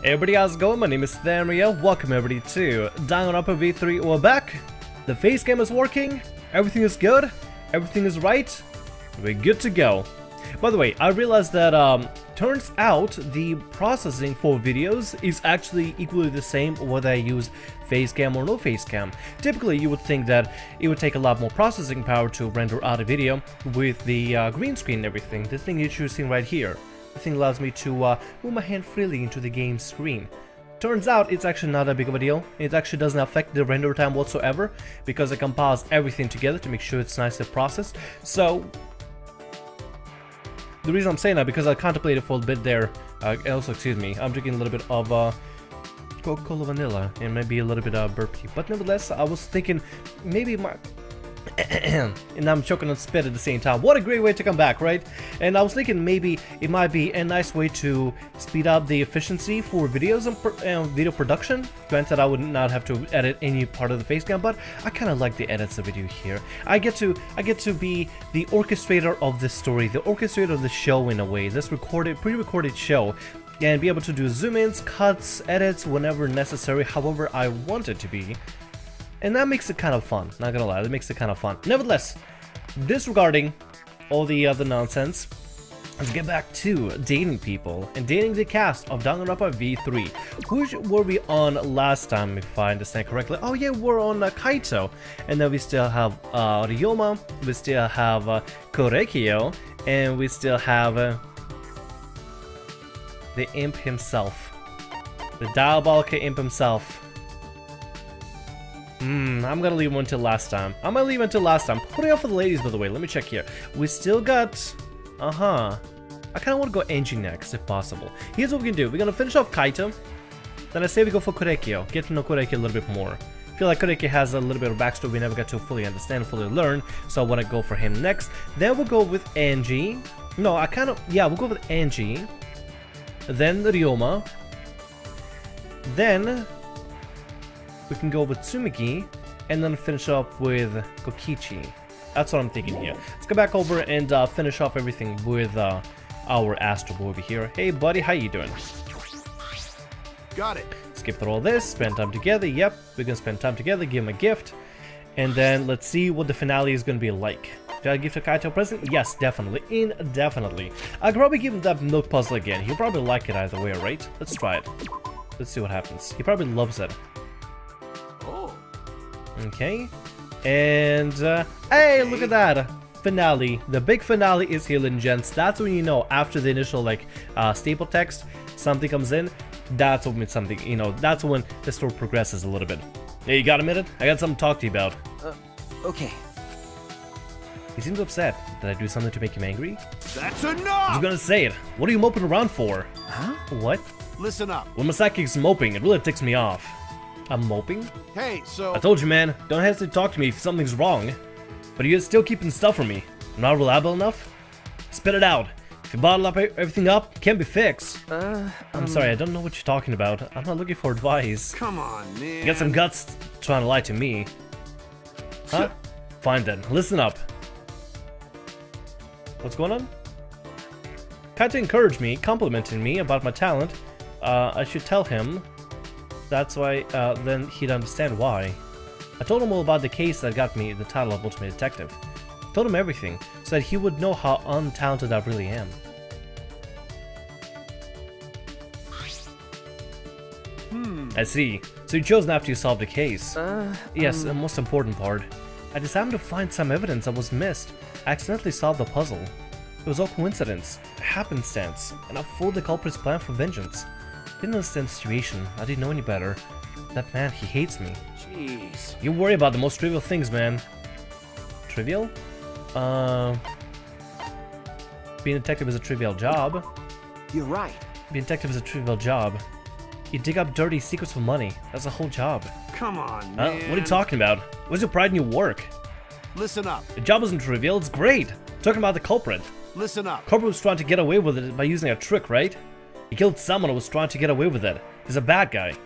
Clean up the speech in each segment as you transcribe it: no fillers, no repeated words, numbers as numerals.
Hey everybody, how's it going? My name is Tharia. Welcome everybody to DanganRonpa V3. We're back. The face cam is working. Everything is good. Everything is right. We're good to go. By the way, I realized that turns out the processing for videos is actually equally the same whether I use face cam or no face cam. Typically, you would think that it would take a lot more processing power to render out a video with the green screen and everything. The thing you're choosing right here. The thing allows me to move my hand freely into the game screen. Turns out it's actually not that big of a deal. It actually doesn't affect the render time whatsoever because I compose everything together to make sure it's nicely processed. So the reason I'm saying that because I contemplated for a bit there. Also, excuse me, I'm drinking a little bit of Coca-Cola vanilla and maybe a little bit of burpee. But nevertheless, I was thinking maybe my and I'm choking on spit at the same time. What a great way to come back, right? And I was thinking maybe it might be a nice way to speed up the efficiency for videos and video production. Granted, I would not have to edit any part of the face cam, but I kind of like the edits of video here. I get to be the orchestrator of this story, the orchestrator of the show in a way. This pre-recorded show, and be able to do zoom-ins, cuts, edits whenever necessary, however I want it to be. And that makes it kind of fun, not gonna lie, that makes it kind of fun. Nevertheless, disregarding all the other nonsense, let's get back to dating people and dating the cast of DanganRonpa V3. Who were we on last time, if I understand correctly? Oh yeah, we're on Kaito. And then we still have Ryoma, we still have Korekio, and we still have the imp himself. The diabolical imp himself. I'm gonna leave one until last time. I'm gonna leave until last time. Putting out for the ladies, by the way. Let me check here. We still got... I kinda wanna go Angie next, if possible. Here's what we can do. We're gonna finish off Kaito. Then I say we go for Korekio. Get to know Korekio a little bit more. I feel like Korekio has a little bit of backstory we never got to fully understand, fully learn. So I wanna go for him next. Then we'll go with Angie. No, we'll go with Angie. Then Ryoma. Then we can go with Tsumiki, and then finish up with Kokichi. That's what I'm thinking here. Let's go back over and finish off everything with our Astro Boy over here. Hey buddy, how you doing? Got it. Skip through all this, spend time together. Yep, we're gonna spend time together, give him a gift. And then let's see what the finale is gonna be like. Did I give to Kaito a present? Yes, definitely. Indefinitely. I could probably give him that milk puzzle again. He'll probably like it either way, right? Let's try it. Let's see what happens. He probably loves it. Okay, and hey, look at that finale. The big finale is here, ladies and gents. That's when you know after the initial staple text, something comes in. That's when it's something, you know, that's when the story progresses a little bit. Hey, you got a minute? I got something to talk to you about. Okay. He seems upset. Did I do something to make him angry? That's enough! I was gonna say it. What are you moping around for? Huh? What? Listen up. When my sidekick's moping, it really ticks me off. I'm moping? Hey, so... I told you, man. Don't hesitate to talk to me if something's wrong. But you're still keeping stuff from me. I'm not reliable enough? Spit it out. If you bottle up everything up, it can't be fixed. I'm sorry, I don't know what you're talking about. I'm not looking for advice. Come on, man. You got some guts trying to lie to me. Huh? Fine then. Listen up. What's going on? Kaito encouraged me, complimented me about my talent. I should tell him. That's why, then he'd understand why. I told him all about the case that got me the title of Ultimate Detective. Told him everything, so that he would know how untalented I really am. I see. So you chose after you solved the case. Yes, the most important part. I decided to find some evidence that was missed. I accidentally solved the puzzle. It was all coincidence, happenstance, and I fooled the culprit's plan for vengeance. Didn't understand the situation. I didn't know any better. That man, he hates me. Jeez. You worry about the most trivial things, man. Trivial? Being a detective is a trivial job. You're right. Being a detective is a trivial job. You dig up dirty secrets for money. That's a whole job. Come on, man. What are you talking about? Where's your pride in your work? Listen up. The job isn't trivial, it's great. Talking about the culprit. Listen up. Culprit was trying to get away with it by using a trick, right? He killed someone who was trying to get away with it. He's a bad guy. If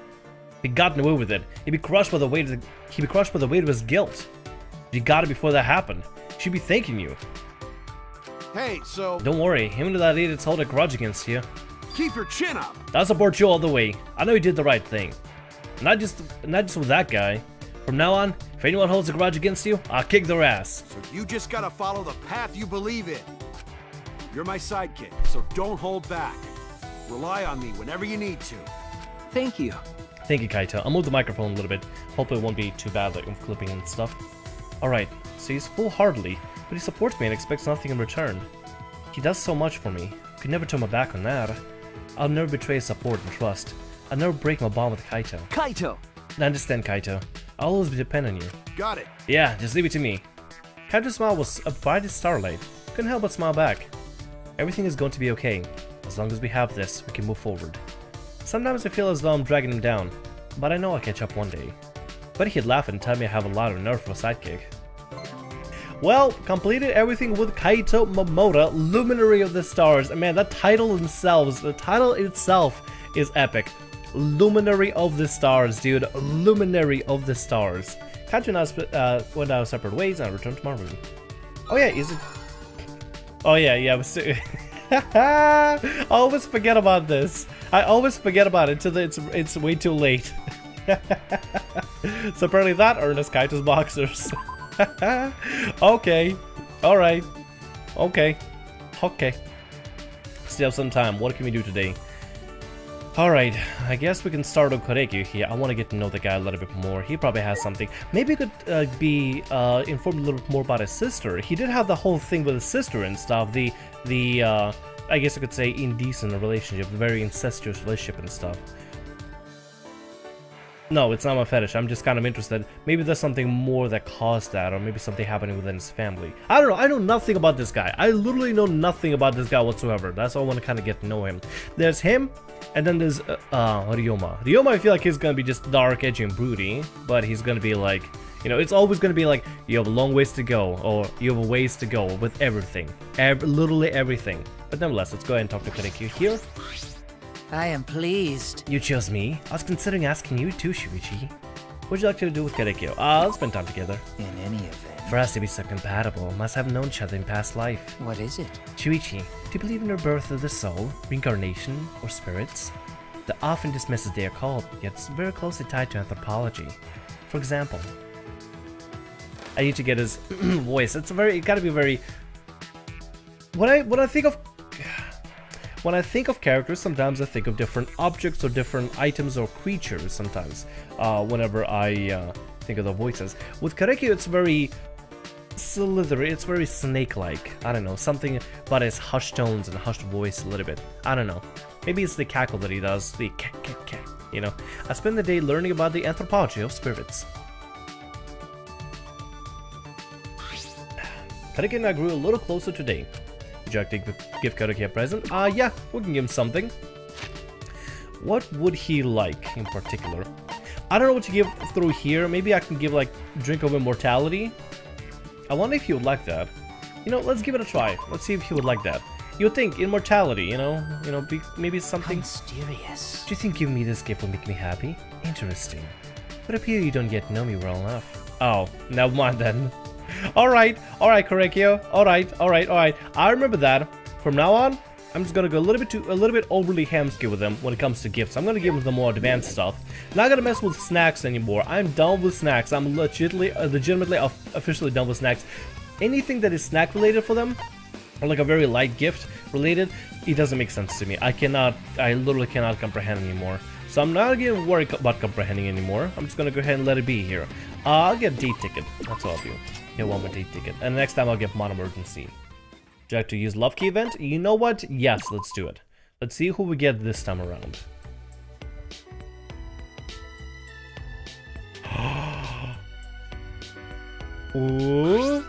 he'd gotten away with it, he'd be crushed by the weight of his guilt. You got it before that happened. He should be thanking you. Hey, so... Don't worry, him and that idiot's hold a grudge against you. Keep your chin up. I'll support you all the way. I know you did the right thing. Not just with that guy. From now on, if anyone holds a grudge against you, I'll kick their ass. So you just gotta follow the path you believe in. You're my sidekick, so don't hold back. Rely on me whenever you need to. Thank you. Thank you, Kaito. I'll move the microphone a little bit. Hopefully it won't be too bad, like I'm clipping and stuff. Alright, so he's full-heartedly, but he supports me and expects nothing in return. He does so much for me. Could never turn my back on that. I'll never betray his support and trust. I'll never break my bond with Kaito. Kaito! I understand, Kaito. I'll always depend on you. Got it. Yeah, just leave it to me. Kaito's smile was a bright as starlight. Couldn't help but smile back. Everything is going to be okay. As long as we have this, we can move forward. Sometimes I feel as though I'm dragging him down, but I know I'll catch up one day. But he'd laugh and tell me I have a lot of nerve for a sidekick. Well, completed everything with Kaito Momota, Luminary of the Stars. And man, that title itself is epic. Luminary of the Stars, dude. Luminary of the Stars. Kaito and I went our separate ways and I returned to my room. Oh yeah, is it... Oh yeah, I always forget about this. I always forget about it until it's way too late. So apparently that earned us Kaito's boxers. Okay. Alright. Okay. Still have some time. What can we do today? Alright, I guess we can start on Korekyu here. I want to get to know the guy a little bit more. He probably has something. Maybe he could be informed a little bit more about his sister. He did have the whole thing with his sister and stuff. The I guess you could say indecent relationship, very incestuous relationship and stuff. No, it's not my fetish. I'm just kind of interested. Maybe there's something more that caused that, or maybe something happening within his family. I don't know. I know nothing about this guy. I literally know nothing about this guy whatsoever. That's why I want to kind of get to know him. There's him, and then there's Ryoma. Ryoma, I feel like he's gonna be just dark, edgy, and broody, but he's gonna be like, you know, it's always gonna be like, you have a long ways to go, or you have a ways to go with everything. Literally everything. But nonetheless, let's go ahead and talk to Korekyu here. I am pleased. You chose me. I was considering asking you too, Shuichi. What would you like to do with Korekyu? Let's spend time together. In any event. For us to be so compatible, must have known each other in past life. What is it? Shuichi, do you believe in the birth of the soul, reincarnation, or spirits? The often dismissed as they are called, yet it's very closely tied to anthropology. For example, I need to get his voice. It gotta be very... When I think of characters, sometimes I think of different objects or different items or creatures sometimes, whenever I think of the voices. With Korekyu, it's very slithery, it's very snake-like. I don't know, something about his hushed tones and hushed voice a little bit. I don't know. Maybe it's the cackle that he does, the k, you know. I spend the day learning about the anthropology of spirits. Korekyu and I grew a little closer today. Would you like to give Korekyu a present? Yeah, we can give him something. What would he like in particular? I don't know what to give through here. Maybe I can give like Drink of Immortality. I wonder if he would like that. You know, let's give it a try. Let's see if he would like that. You would think immortality, you know, maybe something mysterious. Do you think giving me this gift will make me happy? Interesting. But appear you don't yet know me well enough. Oh, never mind then. Alright, Korekyu. Alright. I remember that. From now on, I'm just gonna go a little bit overly hamsky with them when it comes to gifts. I'm gonna give them the more advanced stuff. Not gonna mess with snacks anymore. I'm done with snacks. I'm legitimately officially done with snacks. Anything that is snack related for them, or like a very light gift related, it doesn't make sense to me. I literally cannot comprehend anymore. So I'm not gonna worry about comprehending anymore. I'm just gonna go ahead and let it be here. I'll get a date ticket. That's all I'll do. Get one more date ticket. And next time I'll get Mon Emergency. Would you like to use Love Key event? You know what? Yes, let's do it. Let's see who we get this time around. Ooh.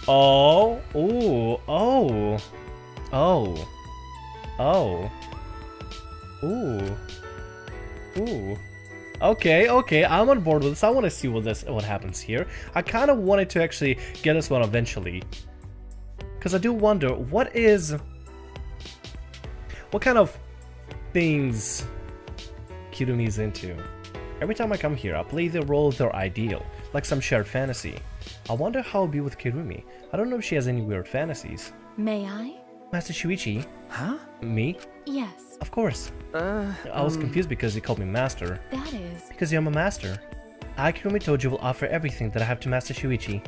Oh. Ooh. Oh. Oh. Oh. Ooh. Ooh. Okay, I'm on board with this. I want to see what happens here. I kind of wanted to actually get this one eventually. Because I do wonder, what kind of things Kirumi's into? Every time I come here, I play the role of their ideal, like some shared fantasy. I wonder how it'll be with Kirumi. I don't know if she has any weird fantasies. May I? Master Shuichi? Huh? Me? Yes, Of course. I was confused because you called me master. that is. Because you're my master. I, Kirumi, told you will offer everything that I have to Master Shuichi.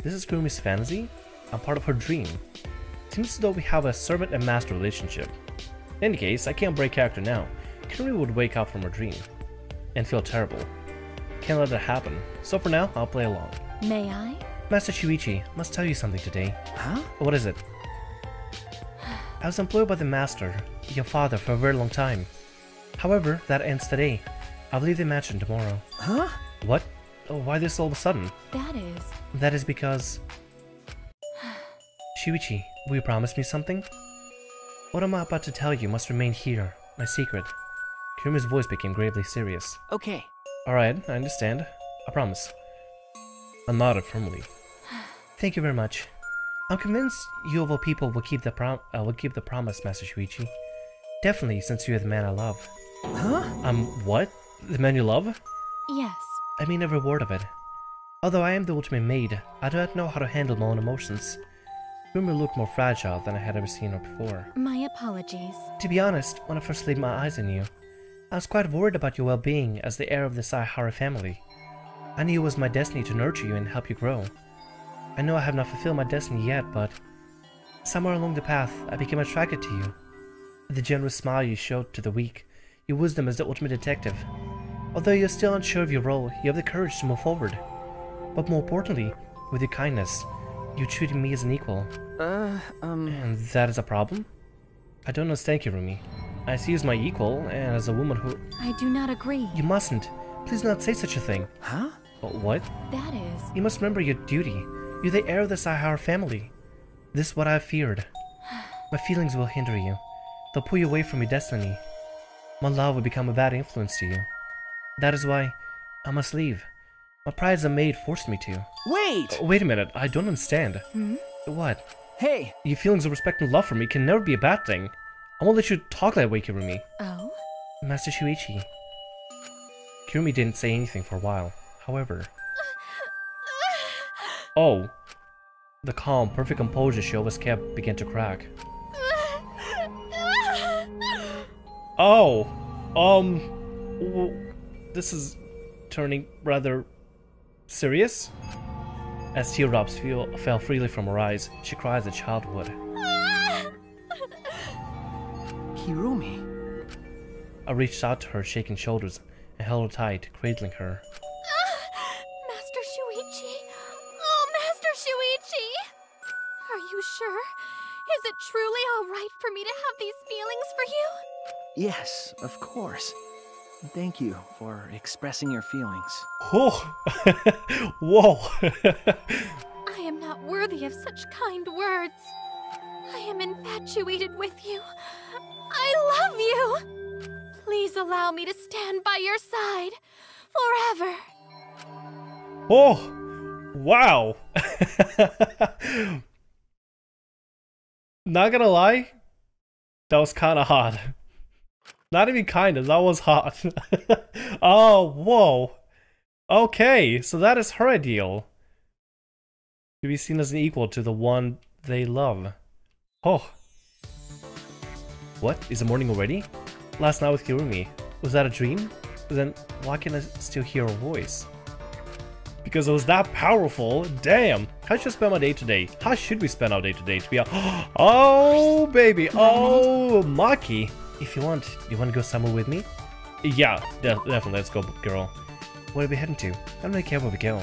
This is Kirumi's fantasy? I'm part of her dream. Seems as though we have a servant and master relationship. In any case, I can't break character now. Kirumi would wake up from her dream and feel terrible. Can't let that happen. So for now, I'll play along. May I? Master Shuichi, must tell you something today. Huh? What is it? I was employed by the master, your father, for a very long time. However, that ends today. I'll leave the mansion tomorrow. Huh? What? Oh, why this all of a sudden? That is. That is because... Shuichi, will you promise me something? What I'm about to tell you must remain here, my secret. Kirumi's voice became gravely serious. Okay. Alright, I understand. I promise. I nodded firmly. Thank you very much. I'm convinced you of all people will keep the promise, Master Shuichi. Definitely, since you're the man I love. Huh? What? The man you love? Yes. I mean every word of it. Although I am the ultimate maid, I do not know how to handle my own emotions. Kirumi looked more fragile than I had ever seen her before. My apologies. To be honest, when I first laid my eyes on you, I was quite worried about your well-being as the heir of the Saihara family. I knew it was my destiny to nurture you and help you grow. I know I have not fulfilled my destiny yet, but somewhere along the path, I became attracted to you. The generous smile you showed to the weak, your wisdom as the ultimate detective. Although you're still unsure of your role, you have the courage to move forward. But more importantly, with your kindness, you treated me as an equal. And that is a problem? I don't understand, Kirumi. I see you as my equal, and as a woman who... I do not agree. You mustn't. Please do not say such a thing. Huh? What? That is. You must remember your duty. You're the heir of the Saihara family. This is what I have feared. My feelings will hinder you. They'll pull you away from your destiny. My love will become a bad influence to you. That is why I must leave. My pride as a maid forced me to. Wait! Wait a minute, I don't understand. What? Hey! Your feelings of respect and love for me can never be a bad thing. I won't let you talk that way, Kirumi. Oh? Master Shuichi. Kirumi didn't say anything for a while. However... Oh. The calm, perfect composure she always kept began to crack. Oh! This is turning rather serious? As teardrops fell freely from her eyes, she cried as a child would. Kirumi. I reached out to her, shaking shoulders, and held her tight, cradling her. Master Shuichi? Oh, Master Shuichi! Are you sure? Is it truly alright for me to have these feelings for you? Yes, of course. Thank you for expressing your feelings. Oh! Whoa! I am not worthy of such kind words. I am infatuated with you. I love you! Please allow me to stand by your side forever. Oh! Wow! Not gonna lie, that was kinda hot. Not even kinda, that was hot. Oh, whoa. Okay, so that is her ideal. To be seen as an equal to the one they love. Oh. What? Is the morning already? Last night with Kirumi. Was that a dream? Then why can I still hear her voice? Because it was that powerful. Damn. How should I spend my day today? How should we spend our day today? To be oh, baby. Oh, Maki. If you want to go somewhere with me? Yeah, definitely. Let's go, girl. Where are we heading to? I don't really care where we go.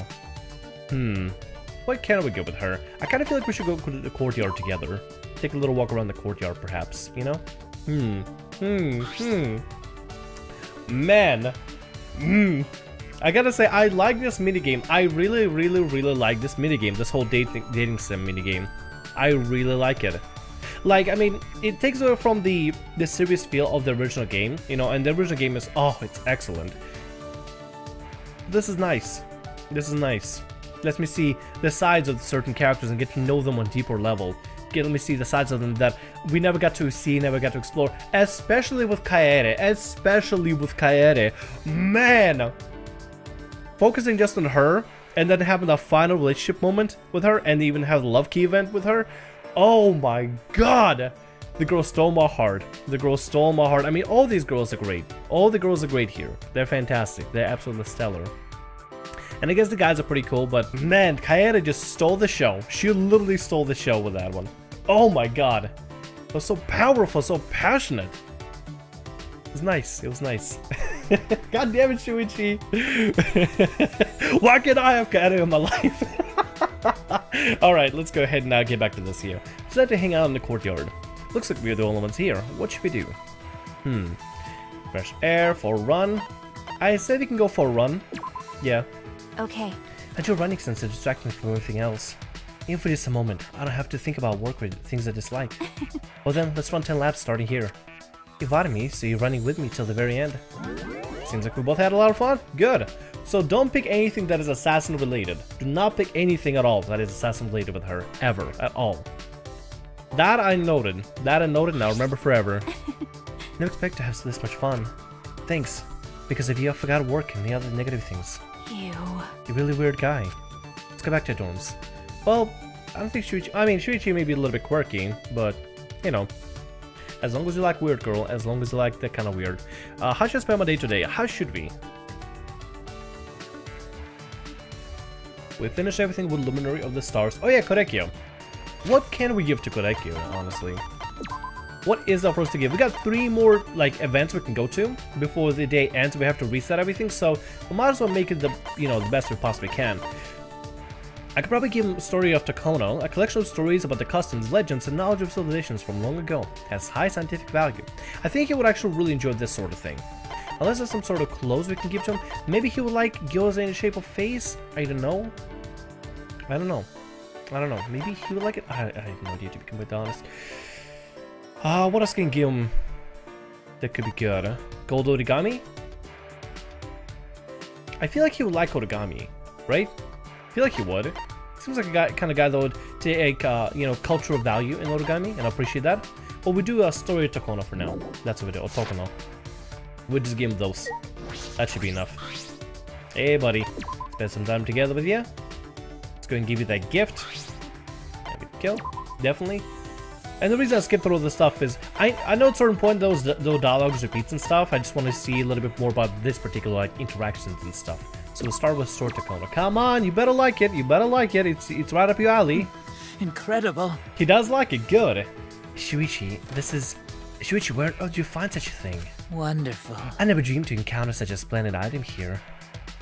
Why can't we go with her? I kind of feel like we should go to the courtyard together. Take a little walk around the courtyard, perhaps. You know? Man. I gotta say, I like this minigame. I really like this minigame. This whole dating sim minigame. I really like it. Like, I mean, it takes away from the serious feel of the original game, you know, and the original game is, oh, it's excellent. This is nice. This is nice. Let me see the sides of certain characters and get to know them on a deeper level. Let me see the sides of them that we never got to see, never got to explore, especially with Kaede. Man! Focusing just on her, and then having a final relationship moment with her, and even have the love key event with her. Oh my god! The girl stole my heart. The girl stole my heart. I mean, all these girls are great. All the girls are great here. They're fantastic. They're absolutely stellar. And I guess the guys are pretty cool, but man, Kaede just stole the show. She literally stole the show with that one. Oh my god. It was so powerful, so passionate. It was nice. It was nice. God damn it, Shuichi. Why can't I have Kaede in my life? Alright, let's go ahead and now get back to this here. Decided to hang out in the courtyard. Looks like we're the only ones here. What should we do? Fresh air for a run. I said we can go for a run. Yeah. Okay. I do running sense to distract me from everything else. Even for just a moment, I don't have to think about work or things I dislike. Well then, let's run 10 laps starting here. You invited me, so you're running with me till the very end. Seems like we both had a lot of fun. Good. So don't pick anything that is assassin related. Do not pick anything at all that is assassin related with her. Ever. At all. That I noted. That I noted now. Remember forever. Never expect to have this much fun. Thanks. Because if you forgot work and the other negative things. You. You're a really weird guy. Let's go back to the dorms. Well, I don't think Shuichi... I mean, Shuichi may be a little bit quirky, but, you know. As long as you like weird girl, as long as you like that kind of weird. How should I spend my day today? How should we? We finished everything with Luminary of the Stars. Oh yeah, Korekyo. What can we give to Korekyo, honestly? What is there for us to give? We got 3 more, like, events we can go to before the day ends. We have to reset everything, so we might as well make it the, you know, the best we possibly can. I could probably give him a story of Takono, a collection of stories about the customs, legends, and knowledge of civilizations from long ago. It has high scientific value. I think he would actually really enjoy this sort of thing. Unless there's some sort of clothes we can give to him. Maybe he would like gyoza in the shape of face? I don't know. I don't know. I don't know. Maybe he would like it? I have no idea, to be completely honest. What else can give him that could be good? Gold origami? I feel like he would like origami, right? I feel like he would. Seems like a kind of guy that would take, you know, cultural value in origami, and I appreciate that. But we do a story Takono for now. That's what we do. Or Takono. We'll just give him those. That should be enough. Hey, buddy. Spend some time together with you. Let's go and give you that gift. There we go. Definitely. And the reason I skipped through all this stuff is I know at a certain point those dialogues repeats and stuff. I just want to see a little bit more about this particular like interactions and stuff. So we'll start with Sword Takono. Come on, you better like it. You better like it. It's right up your alley. Incredible. He does like it. Good. Shuichi, this is... Shuichi, where did you find such a thing? Wonderful. I never dreamed to encounter such a splendid item here.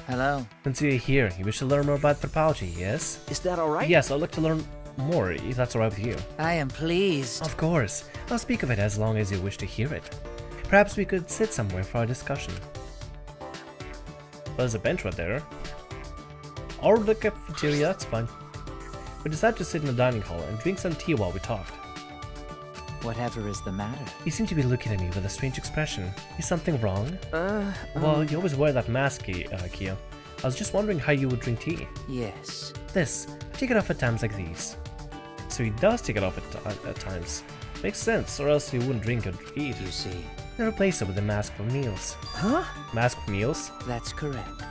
Hello. Since you're here, you wish to learn more about anthropology, yes? Is that alright? Yes, I'd like to learn more, if that's alright with you. I am pleased. Of course. I'll speak of it as long as you wish to hear it. Perhaps we could sit somewhere for our discussion. Well, there's a bench right there. Or the cafeteria, that's fine. We decided to sit in the dining hall and drink some tea while we talked. Whatever is the matter? You seem to be looking at me with a strange expression. Is something wrong? Well, you always wear that mask, Kyo. I was just wondering how you would drink tea. Yes. This. I take it off at times like these. So he does take it off at times. Makes sense, or else he wouldn't drink or eat. You see. Then replace it with a mask for meals. Huh? Mask for meals? That's correct.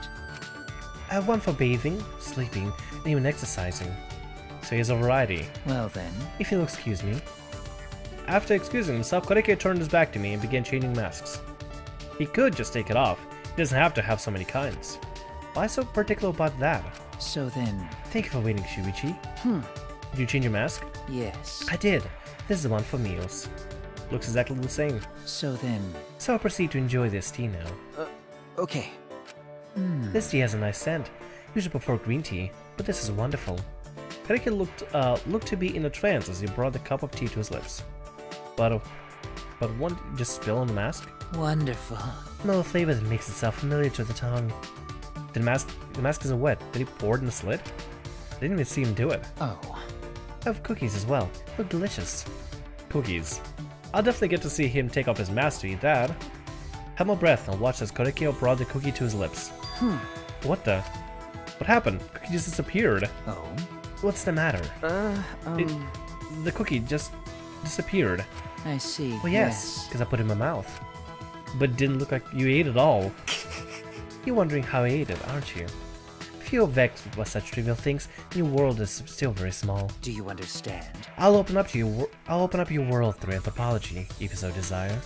I have one for bathing, sleeping, and even exercising. So he has a variety. Well then. If you'll excuse me. After excusing himself, Korekyo turned his back to me and began changing masks. He could just take it off. He doesn't have to have so many kinds. Why so particular about that? So then... Thank you for waiting, Shuichi. Did you change your mask? Yes. I did. This is the one for meals. Looks exactly the same. So then... So I'll proceed to enjoy this tea now. Okay. This tea has a nice scent. Usually prefer green tea, but this is wonderful. Korekyo looked to be in a trance as he brought the cup of tea to his lips. But one just spill on the mask? Wonderful. No flavor that makes itself familiar to the tongue. The mask isn't wet. Did he pour it in the slit? I didn't even see him do it. Oh. I have cookies as well. Look delicious. Cookies. I'll definitely get to see him take off his mask to eat that. Have my breath and watch as Korekyo brought the cookie to his lips. What the? What happened? Cookie just disappeared. Oh. What's the matter? The cookie just disappeared. I see. Well, yes, because I put it in my mouth. But it didn't look like you ate it all. You're wondering how I ate it, aren't you? you're vexed by such trivial things, your world is still very small. Do you understand? I'll open up your world through anthropology, if you so desire.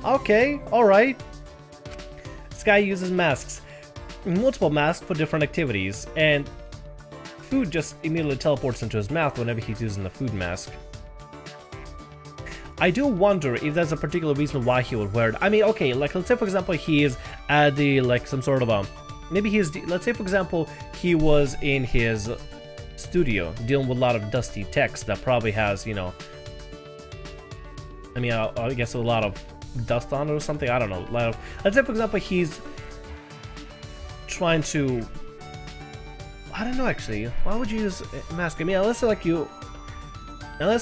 Okay, alright. This guy uses masks. Multiple masks for different activities, and food just immediately teleports into his mouth whenever he's using the food mask. I do wonder if there's a particular reason why he would wear it. I mean, okay, like let's say for example he is at the like some sort of a maybe he's let's say for example he was in his studio dealing with a lot of dusty text that probably has, you know, I mean I guess a lot of dust on it or something. I don't know. A lot of, let's say for example he's trying to, I don't know actually. Why would you use a mask? I mean, unless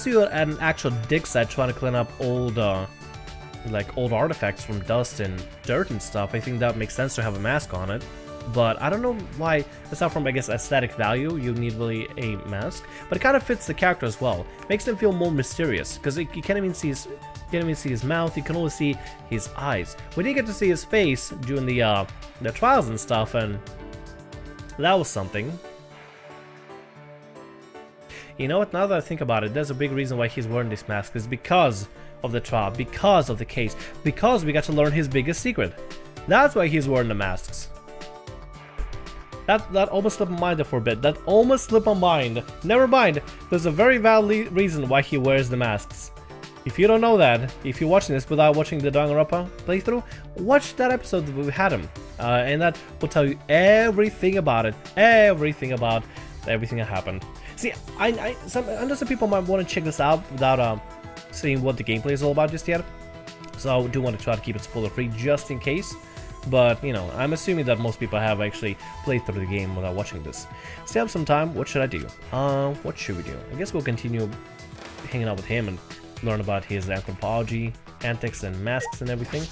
you're at an actual dig site trying to clean up old, like old artifacts from dust and dirt and stuff, I think that makes sense to have a mask on it. But I don't know why, aside from I guess aesthetic value, you need really a mask. But it kind of fits the character as well. Makes him feel more mysterious because you can't even see his mouth. You can only see his eyes. We did get to see his face during the trials and stuff, and that was something. You know what, now that I think about it, there's a big reason why he's wearing this mask. Is because of the trial, because of the case, because we got to learn his biggest secret. That's why he's wearing the masks. That almost slipped my mind there for a bit. That almost slipped my mind. Never mind, there's a very valid reason why he wears the masks. If you don't know that, if you're watching this without watching the DanganRonpa playthrough, watch that episode that we had him. And that will tell you everything about it. Everything that happened. See, I know some people might want to check this out without seeing what the gameplay is all about just yet. So I do want to try to keep it spoiler free just in case. But, you know, I'm assuming that most people have actually played through the game without watching this. Still have some time, what should I do? What should we do? I guess we'll continue hanging out with him and learn about his anthropology, antics, and masks and everything.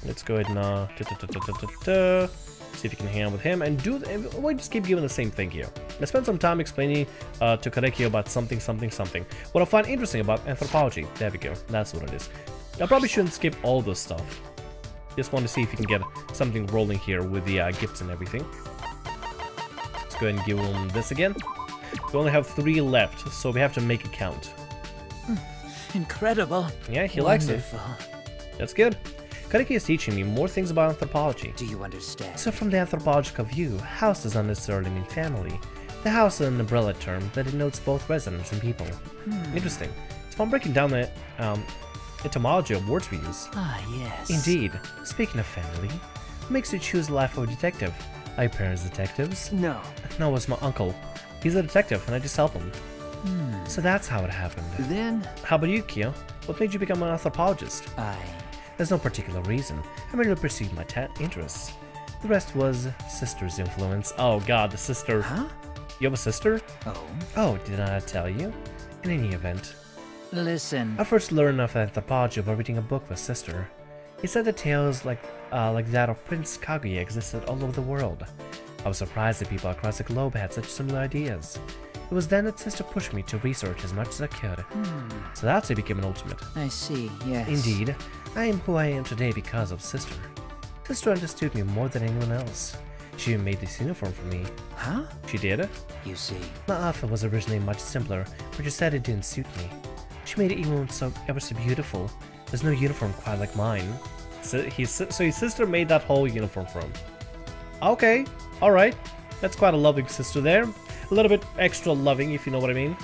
Let's go ahead and see if you can hang out with him and we'll just keep giving the same thing here. I spent some time explaining to Kaede about something. What I find interesting about anthropology. There we go. That's what it is. I probably shouldn't skip all this stuff. Just want to see if you can get something rolling here with the gifts and everything. Let's go ahead and give him this again. We only have 3 left, so we have to make it count. Incredible. Yeah, he likes it. That's good. Kaede is teaching me more things about anthropology. Do you understand? So from the anthropological view, house does not necessarily mean family. The house is an umbrella term that denotes both residents and people. Interesting. So I'm breaking down the etymology of words we use. Ah, yes. Indeed. Speaking of family, what makes you choose the life of a detective? Are your parents detectives? No. No, it's my uncle. He's a detective, and I just help him. So that's how it happened. Then? How about you, Kyo? What made you become an anthropologist? There's no particular reason. I merely pursued my interests. The rest was sister's influence. Oh god, the sister. Huh? You have a sister? Oh. Oh, did I not tell you? In any event. Listen. I first learned of anthropology by reading a book with sister. He said that tales like that of Prince Kaguya existed all over the world. I was surprised that people across the globe had such similar ideas. It was then that sister pushed me to research as much as I could. So that's how I became an ultimate. I see, yes. Indeed, I am who I am today because of sister. Sister understood me more than anyone else. She even made this uniform for me. Huh? She did? You see. My outfit was originally much simpler, but she said it didn't suit me. She made it even ever so beautiful. There's no uniform quite like mine. So his sister made that whole uniform for him. Okay, alright. That's quite a loving sister there. A little bit extra loving, if you know what I mean.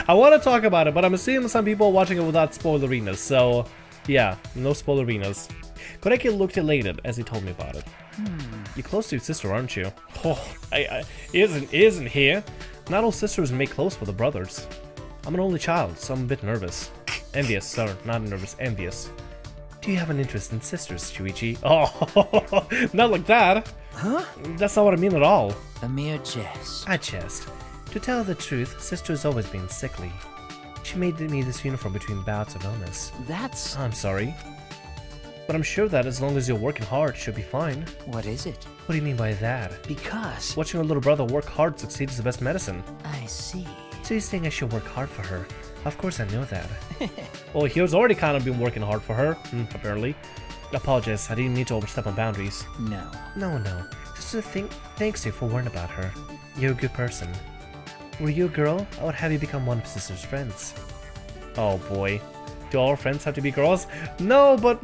I want to talk about it, but I'm assuming some people are watching it without spoilerinas, so yeah, no spoilerinas. Kaede looked elated as he told me about it. You're close to your sister, aren't you? Oh, isn't here. Not all sisters make close with the brothers. I'm an only child, so I'm a bit nervous. Envious, sir, not nervous, envious. Do you have an interest in sisters, Shuichi? Oh, not like that. Huh? That's not what I mean at all. A mere jest. I jest. To tell the truth, sister has always been sickly. She made me this uniform between bouts of illness. That's... I'm sorry. But I'm sure that as long as you're working hard, she'll be fine. What is it? What do you mean by that? Because... Watching a little brother work hard succeeds is the best medicine. I see. So you're saying I should work hard for her? Of course I know that. Well, he was already kind of been working hard for her, apparently. Apologize, I didn't mean to overstep my boundaries. No. No. Just to thanks you for worrying about her. You're a good person. Were you a girl, I would have you become one of sister's friends. Oh boy. Do all our friends have to be girls? No, but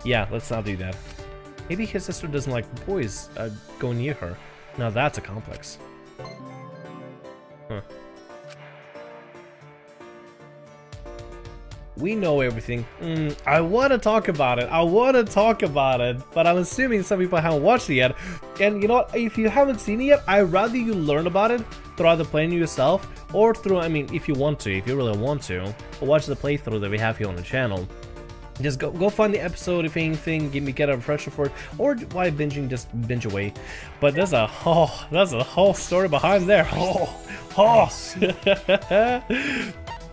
Yeah, let's not do that. Maybe his sister doesn't like boys going near her. Now that's a complex. Huh. We know everything. I want to talk about it. But I'm assuming some people haven't watched it yet. And you know what? If you haven't seen it yet, I'd rather you learn about it through either playing yourself or through, I mean, if you want to, if you really want to, watch the playthrough that we have here on the channel. Just go find the episode, if anything, get a refresher for it, or why binging, just binge away. But there's a whole story behind there.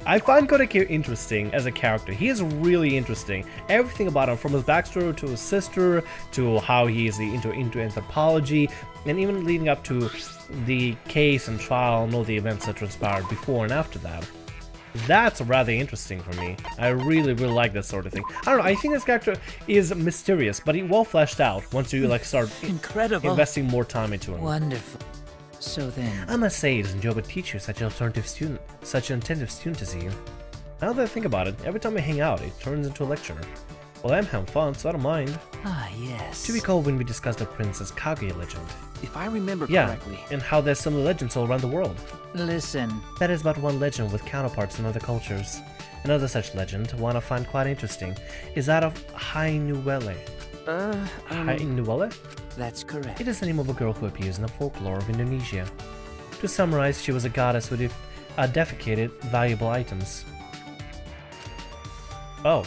I find Kaede interesting as a character. He is really interesting. Everything about him, from his backstory to his sister, to how he is into anthropology, and even leading up to the case and trial and all the events that transpired before and after that. That's rather interesting for me. I really like that sort of thing. I don't know, I think this character is mysterious, but he well fleshed out once you like start investing more time into him. Wonderful. So then, I must say it is enjoyable to teach you such an attentive student as you. Now that I think about it, every time we hang out, it turns into a lecture. Well, I'm having fun, so I don't mind. Ah, yes. To recall when we discussed the Princess Kaguya legend. If I remember correctly. And how there's similar legends all around the world. Listen. That is but one legend with counterparts in other cultures. Another such legend, one I find quite interesting, is that of Hainuwele. Hainuwele? That's correct. It is the name of a girl who appears in the folklore of Indonesia. To summarize, she was a goddess who defecated valuable items. Oh.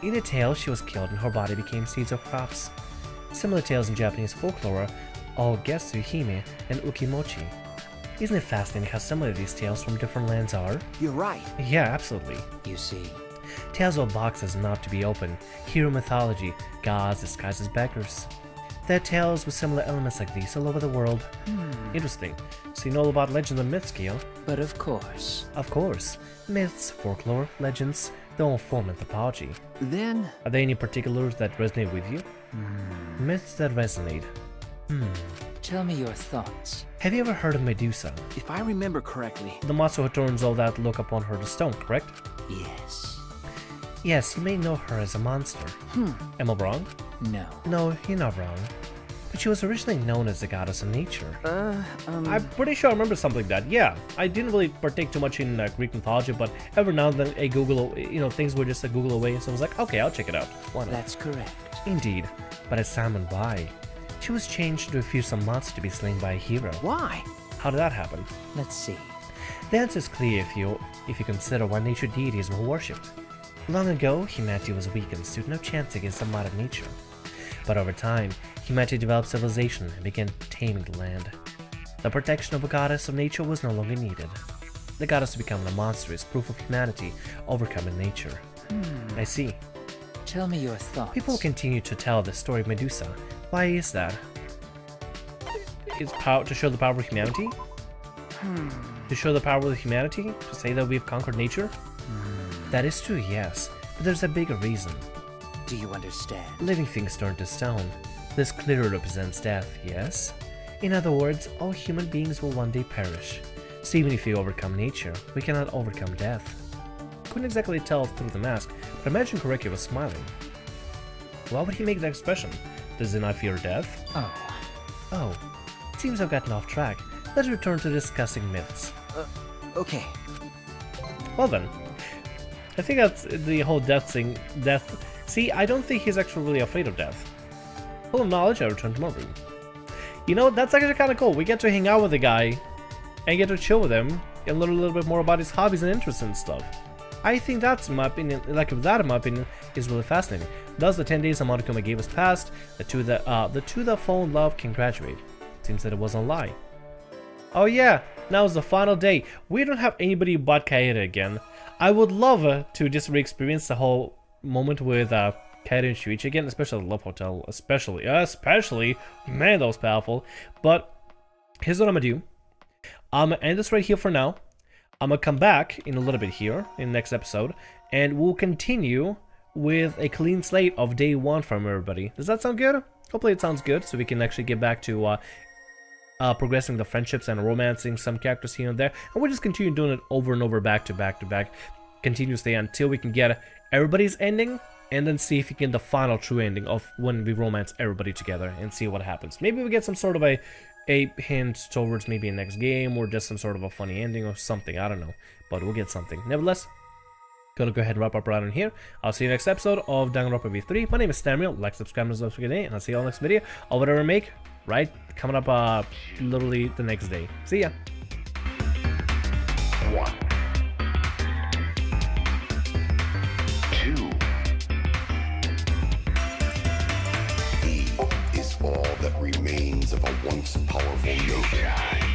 In a tale, she was killed and her body became seeds of crops. Similar tales in Japanese folklore are Getsu Hime and Ukimochi. Isn't it fascinating how similar these tales from different lands are? You're right. Yeah, absolutely. You see. Tales of boxes not to be opened, hero mythology, gods disguised as beggars. There are tales with similar elements like these all over the world. Interesting. So you know all about legends and myths, Gil? But of course. Of course. Myths, folklore, legends, they all form anthropology. Then... Are there any particulars that resonate with you? Myths that resonate. Tell me your thoughts. Have you ever heard of Medusa? If I remember correctly... The monster who turns all that look upon her to stone, correct? Yes. Yes, you may know her as a monster. Am I wrong? No. No, you're not wrong. But she was originally known as the goddess of nature. I'm pretty sure I remember something like that. Yeah, I didn't really partake too much in Greek mythology, but every now and then a Google, things were just a Google away, so I was like, okay, I'll check it out. Why not? That's correct. Indeed, but as time went by, she was changed to a fearsome monster to be slain by a hero. Why? How did that happen? Let's see. The answer is clear if you consider why nature deities were worshipped. Long ago, humanity was weak and stood no chance against the might of nature. But over time, humanity developed civilization and began taming the land. The protection of a goddess of nature was no longer needed. The goddess becoming a monster is proof of humanity overcoming nature. I see. Tell me your thoughts. People continue to tell the story of Medusa. Why is that? It's power to show the power of humanity? To show the power of humanity? To say that we've conquered nature? That is true, yes, but there's a bigger reason. Do you understand? Living things turn to stone. This clearly represents death, yes? In other words, all human beings will one day perish. So even if we overcome nature, we cannot overcome death. Couldn't exactly tell through the mask, but imagine Kureki was smiling. Why would he make that expression? Does he not fear death? Oh. It seems I've gotten off track. Let's return to discussing myths. Okay. Well then. I think that's the whole death thing. See, I don't think he's actually really afraid of death. Full of knowledge, I return to my room. You know, that's actually kind of cool. We get to hang out with the guy and get to chill with him and learn a little bit more about his hobbies and interests and stuff. I think that's, in my opinion, is really fascinating. Thus, the 10 days Amonokuma gave us passed. The two that fall in love can graduate. Seems that it wasn't a lie. Oh yeah, now is the final day. We don't have anybody but Kaede again. I would love to just re-experience the whole moment with Kaede and Shuichi again, especially the Love Hotel, especially, man, that was powerful. But here's what I'm gonna do. I'm gonna end this right here for now. I'm gonna come back in a little bit here in the next episode, and we'll continue with a clean slate of day 1 from everybody. Does that sound good? Hopefully it sounds good, so we can actually get back to progressing the friendships and romancing some characters here and there, and we'll just continue doing it over and over, back to back to back, continuously until we can get everybody's ending, and then see if we can get the final true ending of when we romance everybody together and see what happens. Maybe we get some sort of a hint towards maybe a next game, or just some sort of a funny ending or something, I don't know, but we'll get something. Nevertheless, gonna go ahead and wrap up right on here. I'll see you next episode of DanganRonpa V3. My name is Samuel. Like, subscribe, and subscribe today, and I'll see you all next video or whatever I make, right? Coming up literally the next day. See ya. 1, 2. He is all that remains of a once powerful yokai.